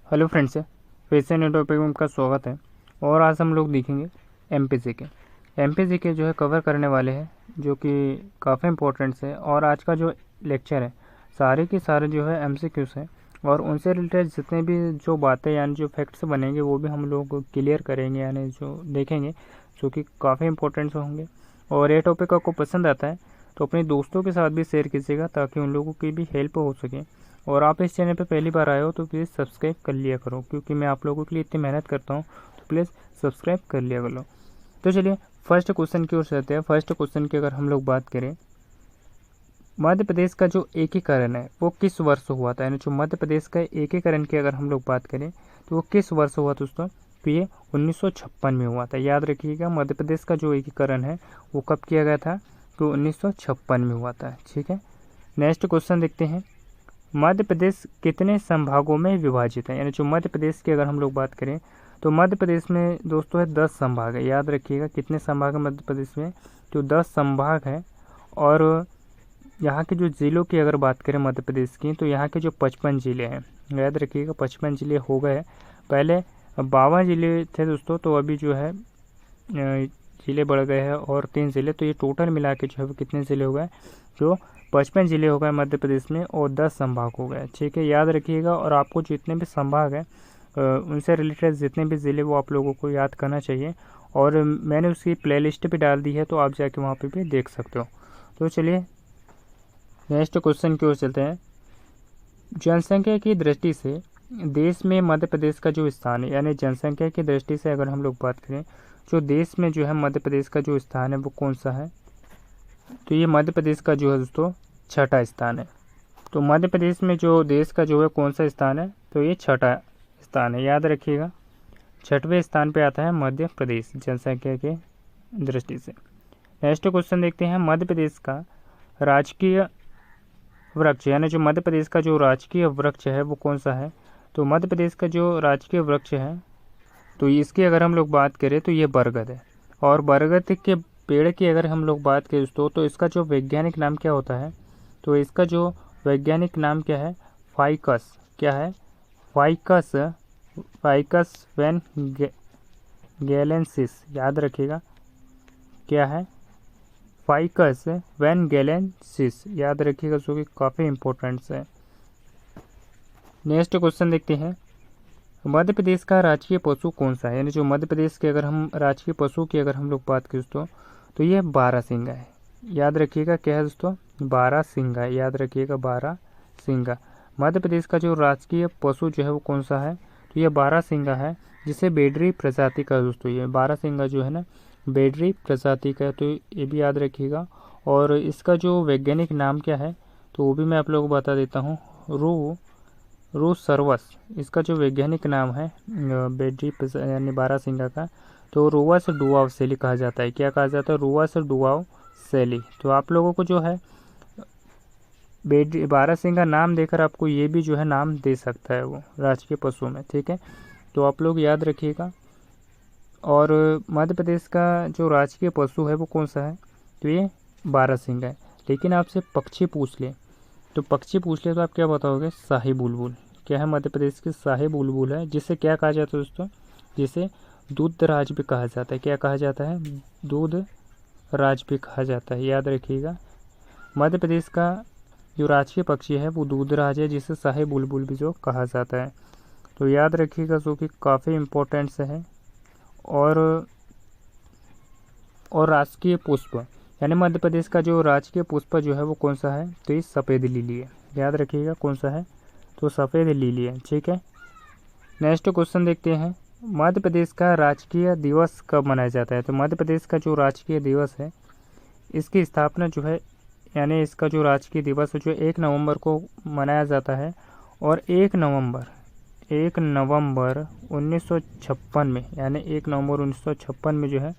Hello friends, फिर से नए टॉपिक में आपका स्वागत है। और आज हम लोग देखेंगे एमपीसी के जो है कवर करने वाले हैं, जो कि काफ़ी इंपॉर्टेंट्स है। और आज का जो लेक्चर है सारे के सारे जो है एमसीक्यूज हैं, और उनसे रिलेटेड जितने भी जो बातें यानी जो फैक्ट्स बनेंगे वो भी हम लोग क्लियर करेंगे, यानी जो देखेंगे, जो कि काफ़ी इंपॉर्टेंट्स होंगे। और ये टॉपिक आपको पसंद आता है तो अपने दोस्तों के साथ भी शेयर कीजिएगा, ताकि उन लोगों की भी हेल्प हो सके। और आप इस चैनल पे पहली बार आए हो तो प्लीज़ सब्सक्राइब कर लिया करो, क्योंकि मैं आप लोगों के लिए इतनी मेहनत करता हूँ, तो प्लीज़ सब्सक्राइब कर लिया करो। तो चलिए फर्स्ट क्वेश्चन की ओर चलते हैं। फर्स्ट क्वेश्चन की अगर हम लोग बात करें, मध्य प्रदेश का जो एकीकरण है वो किस वर्ष हुआ था, यानी जो मध्य प्रदेश का एकीकरण की अगर हम लोग बात करें तो वो किस वर्ष हुआ दोस्तों? तो ये 1956 में हुआ था। याद रखिएगा, मध्य प्रदेश का जो एकीकरण है वो कब किया गया था? तो 1956 में हुआ था। ठीक है, नेक्स्ट क्वेश्चन देखते हैं। मध्य प्रदेश कितने संभागों में विभाजित है? यानी जो मध्य प्रदेश की अगर हम लोग बात करें तो मध्य प्रदेश में दोस्तों है 10 संभाग है। याद रखिएगा, कितने संभाग है मध्य प्रदेश में? तो 10 संभाग है। और यहाँ के जो ज़िलों की अगर बात करें मध्य प्रदेश की, तो यहाँ के जो 55 ज़िले हैं, याद रखिएगा 55 ज़िले हो गए। पहले 52 ज़िले थे दोस्तों, तो अभी जो है ज़िले बढ़ गए हैं और 3 ज़िले, तो ये टोटल मिला के जो है कितने ज़िले हो गए? जो 55 ज़िले हो गए मध्य प्रदेश में, और 10 संभाग हो गए। ठीक है, याद रखिएगा। और आपको जितने भी संभाग हैं उनसे रिलेटेड जितने भी ज़िले वो आप लोगों को याद करना चाहिए। और मैंने उसकी प्लेलिस्ट भी डाल दी है, तो आप जाके वहाँ पे भी देख सकते हो। तो चलिए नेक्स्ट क्वेश्चन की ओर चलते हैं। जनसंख्या की दृष्टि से देश में मध्य प्रदेश का जो स्थान है, यानी जनसंख्या की दृष्टि से अगर हम लोग बात करें, जो देश में जो है मध्य प्रदेश का जो स्थान है वो कौन सा है? तो ये मध्य प्रदेश का जो है दोस्तों 6ठा स्थान है। तो मध्य प्रदेश में जो देश का जो है कौन सा स्थान है? तो ये 6ठा स्थान है। याद रखिएगा, 6वें स्थान पे आता है मध्य प्रदेश जनसंख्या के दृष्टि से। नेक्स्ट क्वेश्चन देखते हैं। मध्य प्रदेश का राजकीय वृक्ष, यानी जो मध्य प्रदेश का जो राजकीय वृक्ष है वो कौन सा है? तो मध्य प्रदेश का जो राजकीय वृक्ष है, तो इसकी अगर हम लोग बात करें तो ये बरगद है। और बरगद के पेड़ की अगर हम लोग बात करें दोस्तों, तो इसका जो वैज्ञानिक नाम क्या होता है? तो इसका जो वैज्ञानिक नाम क्या है? फाइकस। क्या है? फाइकस। Ficus benghalensis. याद रखिएगा, क्या है? Ficus benghalensis. याद रखिएगा, जो कि काफ़ी इंपॉर्टेंट है। नेक्स्ट क्वेश्चन देखते हैं। मध्य प्रदेश का राजकीय पशु कौन सा है? यानी जो मध्य प्रदेश के अगर हम राजकीय पशु की अगर हम लोग बात करें दोस्तों, तो ये बारहसिंगा है। याद रखिएगा, क्या है दोस्तों? बारहसिंगा। याद रखिएगा, बारहसिंगा। मध्य प्रदेश का जो राजकीय पशु जो है वो कौन सा है? तो ये बारहसिंगा है, जिसे बेडरी प्रजाति का दोस्तों, ये बारहसिंगा जो है ना बेडरी प्रजाति का, तो ये भी याद रखिएगा। और इसका जो वैज्ञानिक नाम क्या है, तो वो भी मैं आप लोगों को बता देता हूँ। रोसर्वस इसका जो वैज्ञानिक नाम है बेडरी यानी बारहसिंगा का, तो रोवस डुआव शैली कहा जाता है। क्या कहा जाता है? रोवस डुआव शैली। तो आप लोगों को जो है बेडरी बारहसिंगा नाम देकर आपको ये भी जो है नाम दे सकता है वो राजकीय पशु में। ठीक है, तो आप लोग याद रखिएगा। और मध्य प्रदेश का जो राजकीय पशु है वो कौन सा है? तो ये बारहसिंगा है। लेकिन आपसे पक्षी पूछ ले, तो पक्षी पूछ ले तो आप क्या बताओगे? शाही बुलबुल। क्या है? मध्य प्रदेश की शाही बुलबुल है, जिसे क्या कहा जाता है दोस्तों? जिसे दूधराज भी कहा जाता है। क्या कहा जाता है? दूधराज भी कहा जाता है। याद रखिएगा, मध्य प्रदेश का जो राजकीय पक्षी है वो दूधराज है, जिसे शाही बुलबुल भी जो कहा जाता है। तो याद रखिएगा, जो कि काफ़ी इम्पोर्टेंट है। और राजकीय पुष्प, यानी मध्य प्रदेश का जो राजकीय पुष्प जो है वो कौन सा है? तो ये सफ़ेद लिली है। याद रखिएगा, कौन सा है? तो सफ़ेद लिली है। ठीक है, नेक्स्ट क्वेश्चन देखते हैं। मध्य प्रदेश का राजकीय दिवस कब मनाया जाता है? तो मध्य प्रदेश का जो राजकीय दिवस है, इसकी स्थापना जो है, यानी इसका जो राजकीय दिवस है जो 1 नवंबर को मनाया जाता है। और 1 नवंबर 1956 में, यानी 1 नवंबर 1956 में जो है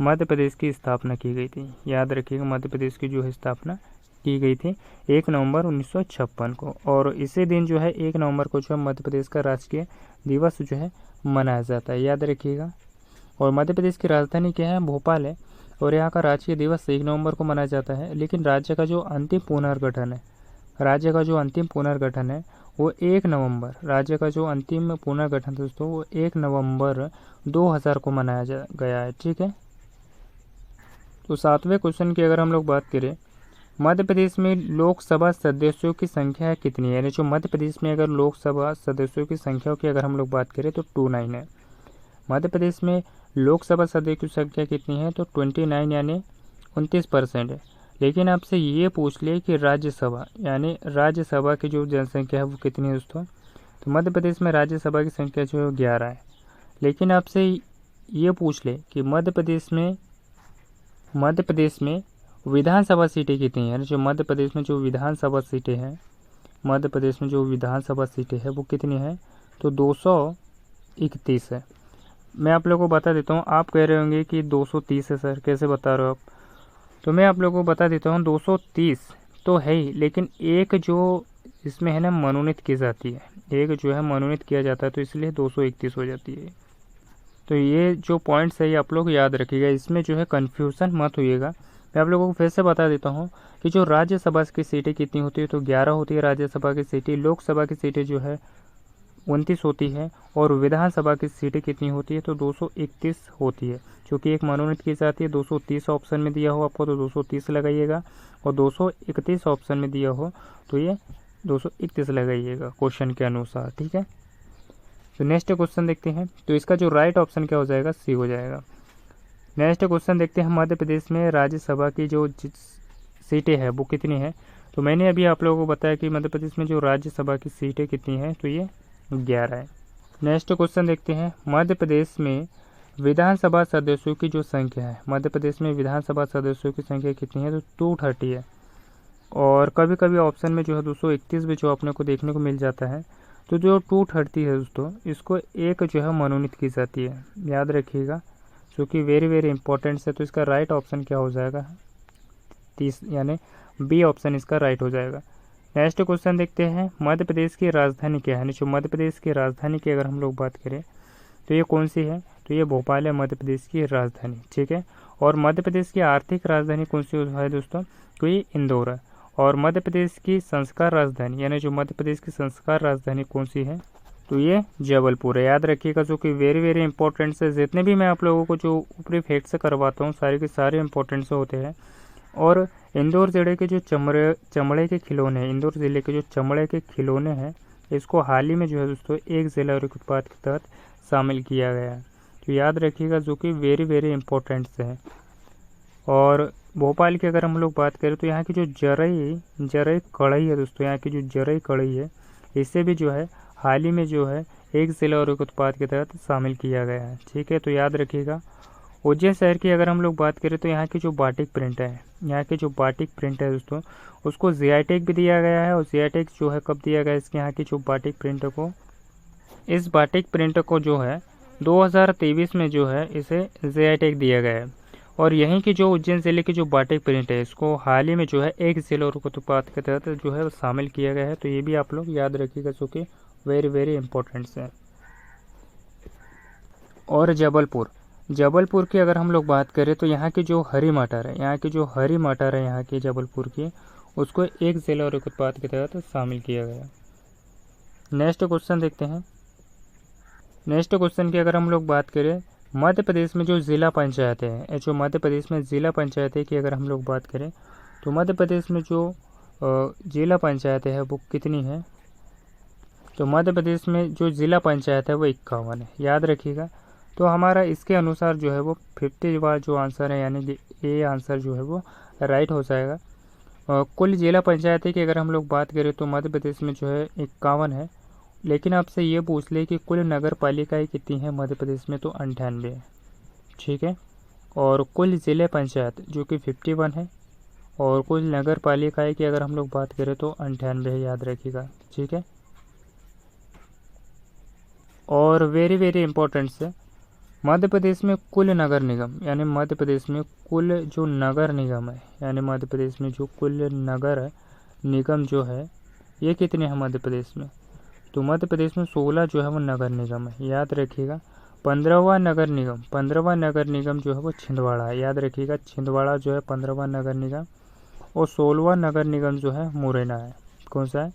मध्य प्रदेश की स्थापना की गई थी। याद रखिएगा, मध्य प्रदेश की जो है स्थापना की गई थी 1 नवंबर 1956 को। और इसी दिन जो है 1 नवंबर को जो है मध्य प्रदेश का राजकीय दिवस जो है मनाया जाता है। याद रखिएगा। और मध्य प्रदेश की राजधानी क्या है? भोपाल है। और यहाँ का राजकीय दिवस 1 नवंबर को मनाया जाता है। लेकिन राज्य का जो अंतिम पुनर्गठन है वो 1 नवंबर, राज्य का जो अंतिम पुनर्गठन था दोस्तों वो 1 नवंबर 2000 को मनाया गया है। ठीक है। तो 7वें क्वेश्चन की अगर हम लोग बात करें, मध्य प्रदेश में लोकसभा सदस्यों की संख्या कितनी है, यानी जो मध्य प्रदेश में अगर लोकसभा सदस्यों की संख्या की अगर हम लोग बात करें तो 29 है। मध्य प्रदेश में लोकसभा सदस्यों की संख्या कितनी है तो 29 यानी 29% है। लेकिन आपसे ये पूछ ले कि राज्यसभा यानी राज्यसभा की जो जनसंख्या है वो कितनी है दोस्तों, तो मध्य प्रदेश में राज्यसभा की संख्या जो है 11 है। लेकिन आपसे ये पूछ ले कि मध्य प्रदेश में विधानसभा सीटें कितनी हैं, जो मध्य प्रदेश में जो विधानसभा सीटें हैं, मध्य प्रदेश में जो विधानसभा सीटें हैं वो कितनी है तो 231 है। मैं आप लोगों को बता देता हूँ, आप कह रहे होंगे कि 230 है सर, कैसे बता रहे हो आप, तो मैं आप लोगों को बता देता हूँ 230 तो है ही, लेकिन एक जो इसमें है ना मनोनीत की जाती है, एक जो है मनोनीत किया जाता है, तो इसलिए 231 हो जाती है। तो ये जो पॉइंट्स है ये आप लोग याद रखिएगा, इसमें जो है कन्फ्यूज़न मत होइएगा। मैं आप लोगों को फिर से बता देता हूँ कि जो राज्यसभा की सीटें कितनी होती है तो 11 होती है राज्यसभा की सीटें, लोकसभा की सीटें जो है 29 होती है, और विधानसभा की सीटें कितनी होती है तो 231 होती है। क्योंकि एक मनोनीत की जाती है, 230 ऑप्शन में दिया हो आपको तो 230 लगाइएगा, और 231 ऑप्शन में दिया हो तो ये 231 लगाइएगा क्वेश्चन के अनुसार। ठीक है। तो नेक्स्ट क्वेश्चन देखते हैं, तो इसका जो राइट ऑप्शन क्या हो जाएगा, सी हो जाएगा। नेक्स्ट क्वेश्चन देखते हैं, मध्य प्रदेश में राज्यसभा की जो सीटें हैं वो कितनी है, तो मैंने अभी आप लोगों को बताया कि मध्य प्रदेश में जो राज्यसभा की सीटें कितनी हैं तो ये 11 है। नेक्स्ट क्वेश्चन देखते हैं, मध्य प्रदेश में विधानसभा सदस्यों की जो संख्या है, मध्य प्रदेश में विधानसभा सदस्यों की संख्या कितनी है तो 230 है, और कभी कभी ऑप्शन में जो है 231 भी जो अपने को देखने को मिल जाता है। तो जो 230 है दोस्तों, इसको एक जो है मनोनीत की जाती है, याद रखिएगा, क्योंकि वेरी वेरी इंपॉर्टेंट है। तो इसका राइट ऑप्शन क्या हो जाएगा, 30 यानी बी ऑप्शन इसका राइट हो जाएगा। नेक्स्ट क्वेश्चन देखते हैं, मध्य प्रदेश की राजधानी क्या है, जो मध्य प्रदेश की राजधानी की अगर हम लोग बात करें तो ये कौन सी है, तो ये भोपाल है मध्य प्रदेश की राजधानी। ठीक है। और मध्य प्रदेश की आर्थिक राजधानी कौन सी है दोस्तों, तो ये इंदौर है। और मध्य प्रदेश की संस्कार राजधानी यानी जो मध्य प्रदेश की संस्कार राजधानी कौन सी है, तो ये जबलपुर है, याद रखिएगा, जो कि वेरी वेरी इंपॉर्टेंट है। जितने भी मैं आप लोगों को जो ऊपरी फैक्ट से करवाता हूँ सारे के सारे इंपॉर्टेंट से होते हैं। और इंदौर जिले के जो चमड़े के खिलौने हैं, इंदौर ज़िले के जो चमड़े के खिलौने हैं, इसको हाल ही में जो है दोस्तों एक जिला और एक उत्पाद के तहत शामिल किया गया है, तो याद रखिएगा, जो कि वेरी वेरी इंपॉर्टेंट है। और भोपाल की अगर हम लोग बात करें तो यहाँ की जो जरई कढ़ाई है दोस्तों, यहाँ की जो जरई कढ़ाई है, इसे भी जो है हाल ही में जो है एक जिला और एक उत्पाद के तहत शामिल किया गया है। ठीक है। तो याद रखिएगा। उज्जैन शहर की अगर हम लोग बात करें तो यहाँ की जो बाटिक प्रिंट है, यहाँ की जो बाटिक प्रिंट है दोस्तों, उसको जीआई टैग भी दिया गया है। और जीआई टैग जो है कब दिया गया है, इसके यहाँ की जो बाटिक प्रिंट को, इस बाटिक प्रिंट को जो है 2023 में जो है इसे जीआई टैग दिया गया है। और यहीं की जो उज्जैन ज़िले की जो बाटिक प्रिंट है, इसको हाल ही में जो है एक जिला और उत्पाद के तहत जो है शामिल किया गया है। तो ये भी आप लोग याद रखिएगा, जो कि वेरी वेरी इंपॉर्टेंट है। और जबलपुर की अगर हम लोग बात करें तो यहाँ की जो हरी मटर है, यहाँ की जबलपुर की, उसको एक जिला और एक उत्पाद के तहत शामिल किया गया। नेक्स्ट क्वेश्चन देखते हैं। नेक्स्ट क्वेश्चन की अगर हम लोग बात करें, मध्य प्रदेश में जो ज़िला पंचायतें हैं, जो मध्य प्रदेश में ज़िला पंचायतें की अगर हम लोग बात करें तो मध्य प्रदेश में जो ज़िला पंचायतें हैं वो कितनी है, तो मध्य प्रदेश में जो ज़िला पंचायत है वो 51 है, याद रखिएगा। तो हमारा इसके अनुसार जो है वो 50 बार जो आंसर है, यानी कि ए आंसर जो है वो राइट हो जाएगा। कुल जिला पंचायतें की अगर हम लोग बात करें तो मध्य प्रदेश में जो है 51 है। लेकिन आपसे ये पूछ ले कि कुल नगर पालिकाएँ कितनी हैं मध्य प्रदेश में, तो 98 है। ठीक है। और कुल ज़िले पंचायत जो कि 51 है, और कुल नगर पालिकाएँ की अगर हम लोग बात करें तो 98 है, याद रखिएगा। ठीक है। और वेरी वेरी इंपॉर्टेंट है, मध्य प्रदेश में कुल नगर निगम, यानी मध्य प्रदेश में कुल जो नगर निगम है, यानी मध्य प्रदेश में जो कुल नगर निगम जो है ये कितने हैं मध्य प्रदेश में, तो मध्य प्रदेश में 16 जो है वो नगर निगम है, याद रखिएगा। 15वां नगर निगम जो है वो छिंदवाड़ा है, याद रखिएगा, छिंदवाड़ा जो है 15वां नगर निगम। और 16वां नगर निगम जो है मुरैना है। कौन सा है,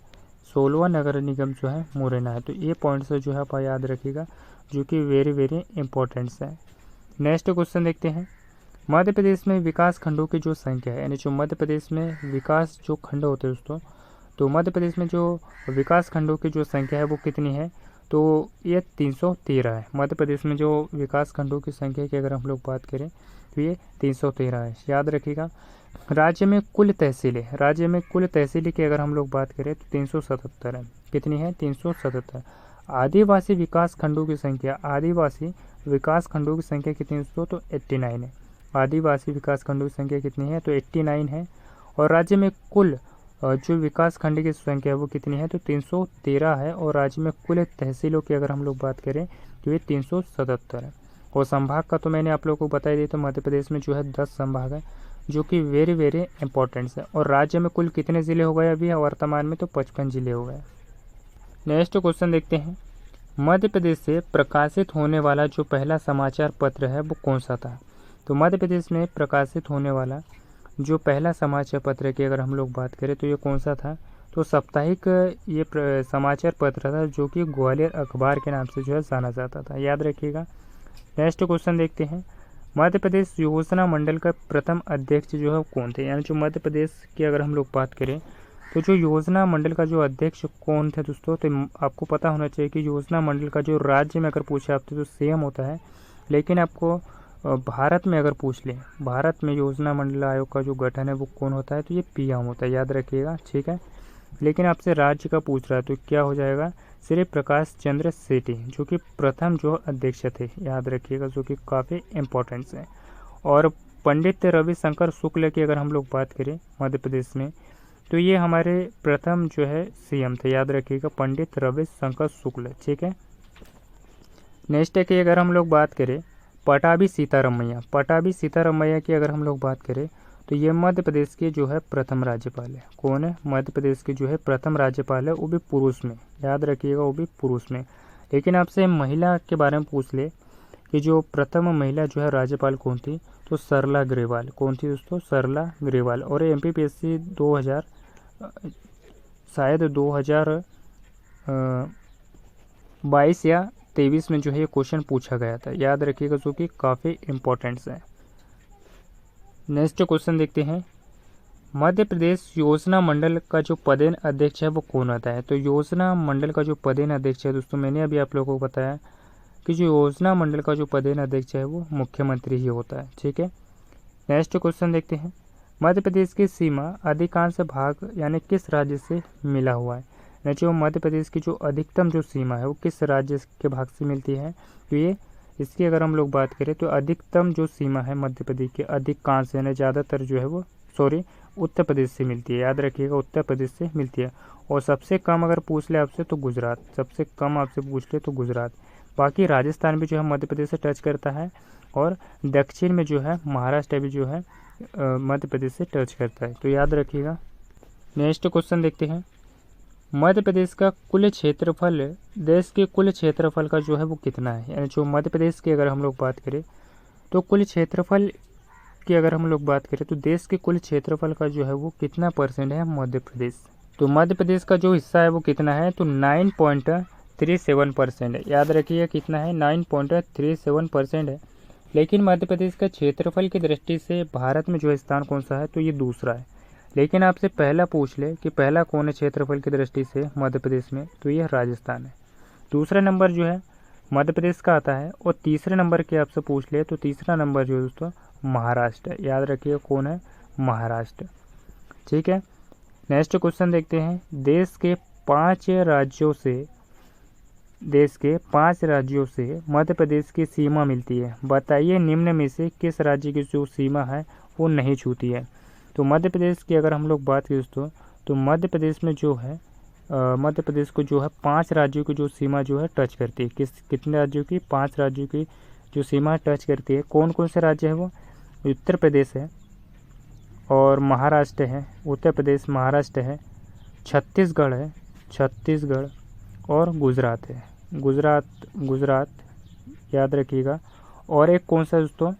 16वां नगर निगम जो है मुरैना है। तो ये पॉइंट्स जो है आप याद रखिएगा, जो कि वेरी वेरी इंपॉर्टेंट्स है। नेक्स्ट क्वेश्चन देखते हैं, मध्य प्रदेश में विकास खंडों की जो संख्या है, यानी जो मध्य प्रदेश में विकास जो खंड होते हैं दोस्तों, तो मध्य प्रदेश में जो विकास खंडों की जो संख्या है वो कितनी है, तो ये 313 है। मध्य प्रदेश में जो विकास खंडों की संख्या की अगर हम लोग बात करें तो ये 313 है, याद रखिएगा। राज्य में कुल तहसीलें की अगर हम लोग बात करें तो 377 है। कितनी है? 377। आदिवासी विकास खंडों की संख्या कितनी है दोस्तों? तो 89 है। आदिवासी विकास खंडों की संख्या कितनी है? तो 89 है। और राज्य में कुल जो विकास खंड की संख्या है वो कितनी है? तो 313 है। और राज्य में कुल तहसीलों की अगर हम लोग बात करें तो ये 377 है। और संभाग का तो मैंने आप लोगों को बता ही दिया, तो मध्य प्रदेश में जो है 10 संभाग है, जो कि वेरी वेरी इंपॉर्टेंट है। और राज्य में कुल कितने ज़िले हो गए अभी वर्तमान में? तो 55 ज़िले हो गए। नेक्स्ट क्वेश्चन देखते हैं, मध्य प्रदेश से प्रकाशित होने वाला जो पहला समाचार पत्र है वो कौन सा था? तो मध्य प्रदेश में प्रकाशित होने वाला जो पहला समाचार पत्र की अगर हम लोग बात करें तो ये कौन सा था? तो साप्ताहिक ये समाचार पत्र था, जो कि ग्वालियर अखबार के नाम से जो है जाना जाता था, याद रखिएगा। नेक्स्ट क्वेश्चन देखते हैं, मध्य प्रदेश योजना मंडल का प्रथम अध्यक्ष जो है कौन थे? यानी जो मध्य प्रदेश की अगर हम लोग बात करें तो जो योजना मंडल का जो अध्यक्ष कौन थे दोस्तों? तो आपको पता होना चाहिए कि योजना मंडल का जो राज्य में अगर पूछे आपसे तो सीएम होता है, लेकिन आपको भारत में अगर पूछ लें, भारत में योजना मंडल आयोग का जो गठन है वो कौन होता है? तो ये पीएम होता है, याद रखिएगा, ठीक है। लेकिन आपसे राज्य का पूछ रहा है तो क्या हो जाएगा? श्री प्रकाश चंद्र सेठी, जो कि प्रथम जो अध्यक्ष थे, याद रखिएगा, जो कि काफ़ी इम्पोर्टेंट्स है। और पंडित रविशंकर शुक्ल की अगर हम लोग बात करें मध्य प्रदेश में, तो ये हमारे प्रथम जो है सीएम थे, याद रखिएगा, पंडित रविशंकर शुक्ल, ठीक है। नेक्स्ट है कि अगर हम लोग बात करें पटाभी सीतारामैया की अगर हम लोग बात करें तो ये मध्य प्रदेश के जो है प्रथम राज्यपाल है। कौन है? मध्य प्रदेश के जो है प्रथम राज्यपाल है, वो भी पुरुष में, याद रखिएगा, वो भी पुरुष में। लेकिन आपसे महिला के बारे में पूछ ले कि जो प्रथम महिला जो है राज्यपाल कौन थी, तो सरला ग्रेवाल। कौन थी दोस्तों? सरला ग्रेवाल। और एमपीपीएससी 2000 शायद 2022 या 23 में जो है ये क्वेश्चन पूछा गया था, याद रखिएगा, जो कि काफ़ी इम्पोर्टेंट्स है। नेक्स्ट क्वेश्चन देखते हैं, मध्य प्रदेश योजना मंडल का जो पदेन अध्यक्ष है वो कौन होता है? तो योजना मंडल का जो पदेन अध्यक्ष है दोस्तों, मैंने अभी आप लोगों को बताया कि जो योजना मंडल का जो पदेन अध्यक्ष है वो मुख्यमंत्री ही होता है, ठीक है। नेक्स्ट क्वेश्चन देखते हैं, मध्य प्रदेश की सीमा अधिकांश भाग यानी किस राज्य से मिला हुआ है? यानी जो मध्य प्रदेश की जो अधिकतम जो सीमा है वो किस राज्य के भाग से मिलती है? तो ये इसकी अगर हम लोग बात करें तो अधिकतम जो सीमा है मध्य प्रदेश की, अधिकांश यानी ज़्यादातर जो है वो उत्तर प्रदेश से मिलती है, याद रखिएगा, उत्तर प्रदेश से मिलती है। और सबसे कम अगर पूछ ले आपसे तो गुजरात, सबसे कम आपसे पूछ ले तो गुजरात। बाकी राजस्थान भी जो है मध्य प्रदेश से टच करता है, और दक्षिण में जो है महाराष्ट्र भी जो है मध्य प्रदेश से टच करता है, तो याद रखिएगा। नेक्स्ट क्वेश्चन देखते हैं, मध्य प्रदेश का कुल क्षेत्रफल देश के कुल क्षेत्रफल का जो है वो कितना है? यानी जो मध्य प्रदेश की अगर हम लोग बात करें तो कुल क्षेत्रफल की अगर हम लोग बात करें तो देश के कुल क्षेत्रफल का जो है वो कितना % है मध्य प्रदेश? तो मध्य प्रदेश का जो हिस्सा है वो कितना है? तो 9.37% है, याद रखिए कितना है? 9.37% है। लेकिन मध्य प्रदेश का क्षेत्रफल की दृष्टि से भारत में जो स्थान कौन सा है? तो ये दूसरा है। लेकिन आपसे पहला पूछ ले कि पहला कौन है क्षेत्रफल की दृष्टि से मध्य प्रदेश में, तो यह राजस्थान है। दूसरा नंबर जो है मध्य प्रदेश का आता है, और तीसरे नंबर के आपसे पूछ ले तो तीसरा नंबर जो है दोस्तों महाराष्ट्र है, याद रखिए कौन है? महाराष्ट्र, ठीक है। नेक्स्ट क्वेश्चन देखते हैं, देश के 5 राज्यों से मध्य प्रदेश की सीमा मिलती है, बताइए निम्न में से किस राज्य की जो सीमा है वो नहीं छूती है? तो मध्य प्रदेश की अगर हम लोग बात करें दोस्तों, तो मध्य प्रदेश में जो है मध्य प्रदेश को जो है 5 राज्यों की जो सीमा जो है टच करती है। कितने राज्यों की? 5 राज्यों की जो सीमा टच करती है। कौन कौन से राज्य है वो? उत्तर प्रदेश है, और महाराष्ट्र है, उत्तर प्रदेश महाराष्ट्र है, छत्तीसगढ़ है, और गुजरात है, गुजरात, याद रखिएगा। और एक कौन सा दोस्तों?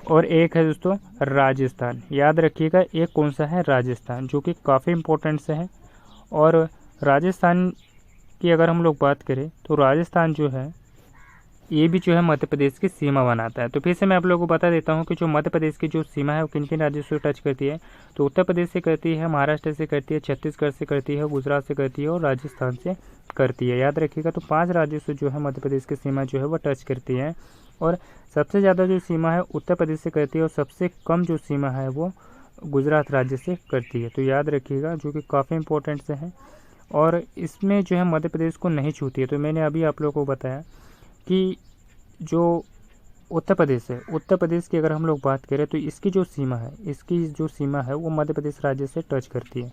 और एक है दोस्तों राजस्थान, याद रखिएगा, एक कौन सा है? राजस्थान, जो कि काफ़ी इम्पोर्टेंट से है। और राजस्थान की अगर हम लोग बात करें तो राजस्थान जो है ये भी जो है मध्य प्रदेश की सीमा बनाता है। तो फिर से मैं आप लोगों को बता देता हूँ कि जो मध्य प्रदेश की जो सीमा है वो किन किन राज्यों से टच करती है। तो उत्तर प्रदेश से करती है, महाराष्ट्र से करती है, छत्तीसगढ़ से करती है, गुजरात से करती है और राजस्थान से करती है। याद रखिएगा, तो 5 राज्यों से जो है मध्य प्रदेश की सीमा जो है वो टच करती है। और सबसे ज़्यादा जो सीमा है उत्तर प्रदेश से करती है और सबसे कम जो सीमा है वो गुजरात राज्य से करती है। तो याद रखिएगा, जो कि काफ़ी इंपॉर्टेंट से है और इसमें जो है मध्य प्रदेश को नहीं छूती है। तो मैंने अभी आप लोगों को बताया कि जो उत्तर प्रदेश है, उत्तर प्रदेश की अगर हम लोग बात करें तो इसकी जो सीमा है वो मध्य प्रदेश राज्य से टच करती है।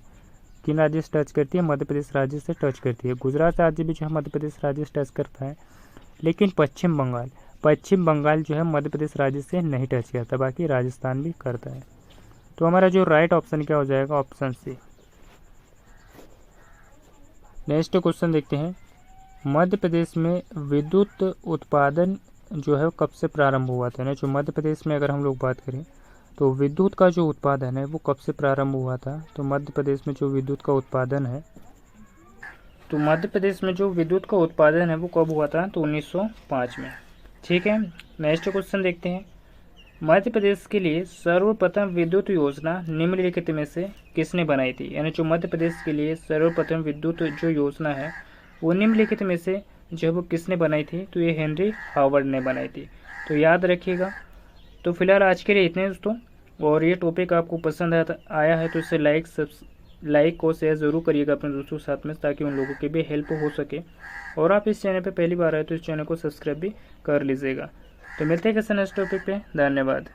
किन राज्य से टच करती है? मध्य प्रदेश राज्य से टच करती है। गुजरात राज्य भी जो है मध्य प्रदेश राज्य से टच करता है, लेकिन पश्चिम बंगाल जो है मध्य प्रदेश राज्य से नहीं टच करता, बाकी राजस्थान भी करता है। तो हमारा जो राइट ऑप्शन क्या हो जाएगा? Option C. नेक्स्ट क्वेश्चन देखते हैं, मध्य प्रदेश में विद्युत उत्पादन जो है कब से प्रारंभ हुआ था? जो मध्य प्रदेश में अगर हम लोग बात करें तो विद्युत का जो उत्पादन है वो कब से प्रारंभ हुआ था? तो मध्य प्रदेश में जो विद्युत का उत्पादन है, तो मध्य प्रदेश में जो विद्युत का उत्पादन है वो कब हुआ था? तो 1905 में। ठीक है, नेक्स्ट क्वेश्चन देखते हैं, मध्य प्रदेश के लिए सर्वप्रथम विद्युत योजना निम्नलिखित में से किसने बनाई थी? यानी जो मध्य प्रदेश के लिए सर्वप्रथम विद्युत जो योजना है वो निम्नलिखित में से जो वो किसने बनाई थी? तो ये हेनरी हावर्ड ने बनाई थी। तो याद रखिएगा। तो फिलहाल आज के लिए इतने दोस्तों, और ये टॉपिक आपको पसंद आया है तो इसे लाइक और शेयर ज़रूर करिएगा अपने दोस्तों के साथ में, ताकि उन लोगों की भी हेल्प हो सके। और आप इस चैनल पर पहली बार आए तो इस चैनल को सब्सक्राइब भी कर लीजिएगा। तो मिलते हैं किसी नेक्स्ट टॉपिक पे। धन्यवाद।